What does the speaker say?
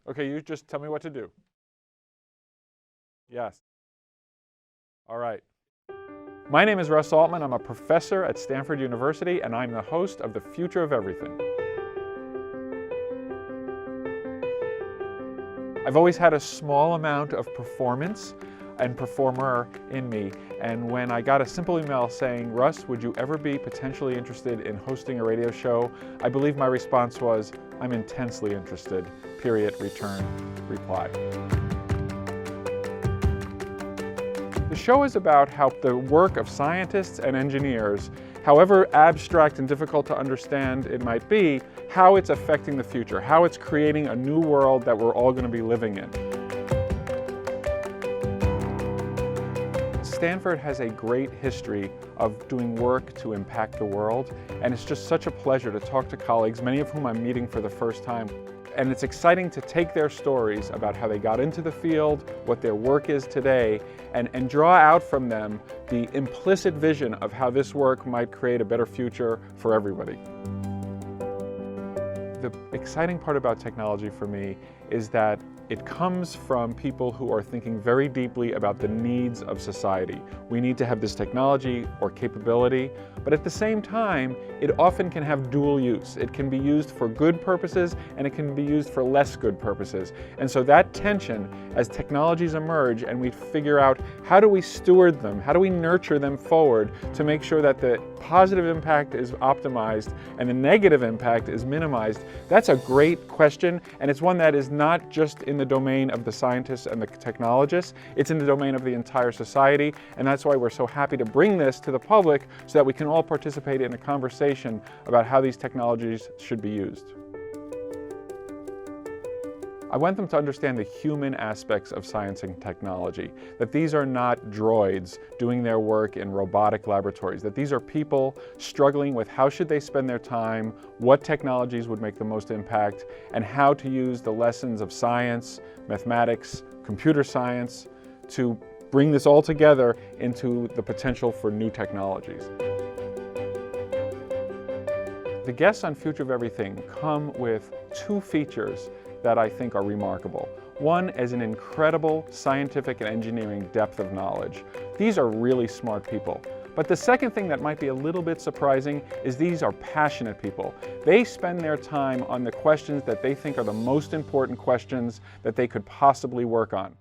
Okay, you just tell me what to do. Yes. All right. My name is Russ Altman. I'm a professor at Stanford University, and I'm the host of The Future of Everything. I've always had a small amount of performance and performer in me, and when I got a simple email saying, Russ, would you ever be potentially interested in hosting a radio show? I believe my response was, I'm intensely interested, period, return, reply. The show is about how the work of scientists and engineers, however abstract and difficult to understand it might be, how it's affecting the future, how it's creating a new world that we're all going to be living in. Stanford has a great history of doing work to impact the world, and it's just such a pleasure to talk to colleagues, many of whom I'm meeting for the first time. And it's exciting to take their stories about how they got into the field, what their work is today, and draw out from them the implicit vision of how this work might create a better future for everybody. The exciting part about technology for me is that it comes from people who are thinking very deeply about the needs of society. We need to have this technology or capability, but at the same time, it often can have dual use. It can be used for good purposes, and it can be used for less good purposes. And so that tension, as technologies emerge and we figure out how do we steward them, how do we nurture them forward to make sure that the positive impact is optimized and the negative impact is minimized, that's a great question, and it's one that is not just in the domain of the scientists and the technologists, it's in the domain of the entire society, and that's why we're so happy to bring this to the public so that we can all participate in a conversation about how these technologies should be used. I want them to understand the human aspects of science and technology, that these are not droids doing their work in robotic laboratories, that these are people struggling with how should they spend their time, what technologies would make the most impact, and how to use the lessons of science, mathematics, computer science to bring this all together into the potential for new technologies. The guests on Future of Everything come with two features that I think are remarkable. One is an incredible scientific and engineering depth of knowledge. These are really smart people. But the second thing that might be a little bit surprising is these are passionate people. They spend their time on the questions that they think are the most important questions that they could possibly work on.